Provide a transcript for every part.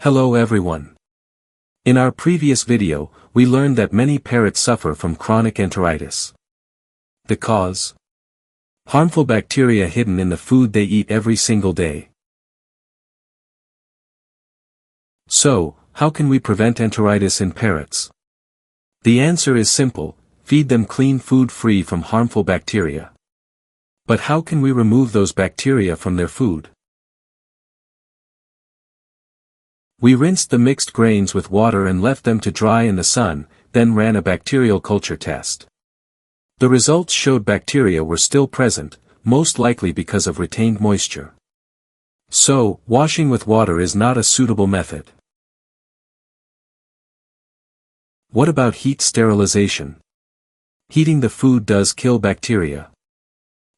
Hello everyone. In our previous video, we learned that many parrots suffer from chronic enteritis. The cause? Harmful bacteria hidden in the food they eat every single day. So, how can we prevent enteritis in parrots? The answer is simple: feed them clean food free from harmful bacteria. But how can we remove those bacteria from their food? We rinsed the mixed grains with water and left them to dry in the sun, then ran a bacterial culture test. The results showed bacteria were still present, most likely because of retained moisture. So, washing with water is not a suitable method. What about heat sterilization? Heating the food does kill bacteria.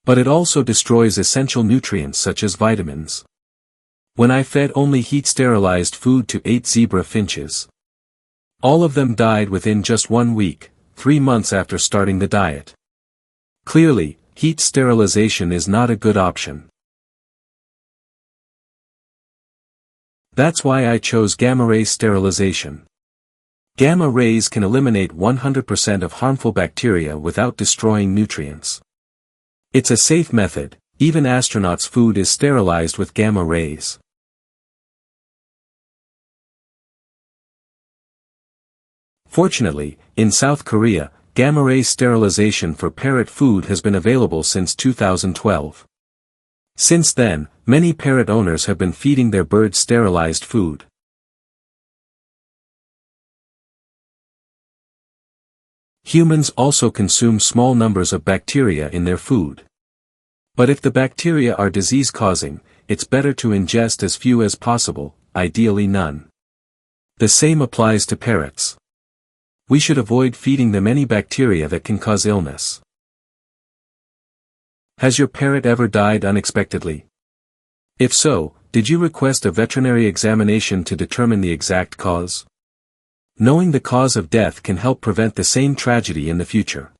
But it also destroys essential nutrients such as vitamins. When I fed only heat-sterilized food to 8 zebra finches, all of them died within just 1 week, 3 months after starting the diet. Clearly, heat sterilization is not a good option. That's why I chose gamma-ray sterilization. Gamma rays can eliminate 100% of harmful bacteria without destroying nutrients. It's a safe method. Even astronauts' food is sterilized with gamma rays. Fortunately, in South Korea, gamma-ray sterilization for parrot food has been available since 2012. Since then, many parrot owners have been feeding their birds sterilized food. Humans also consume small numbers of bacteria in their food. But if the bacteria are disease-causing, it's better to ingest as few as possible, ideally none. The same applies to parrots. We should avoid feeding them any bacteria that can cause illness. Has your parrot ever died unexpectedly? If so, did you request a veterinary examination to determine the exact cause? Knowing the cause of death can help prevent the same tragedy in the future.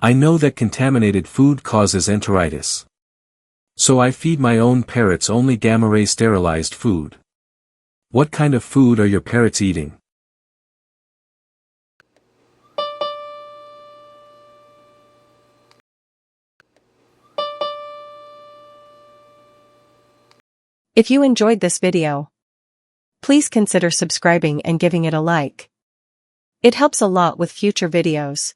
I know that contaminated food causes enteritis. So I feed my own parrots only gamma-ray sterilized food. What kind of food are your parrots eating? If you enjoyed this video, please consider subscribing and giving it a like. It helps a lot with future videos.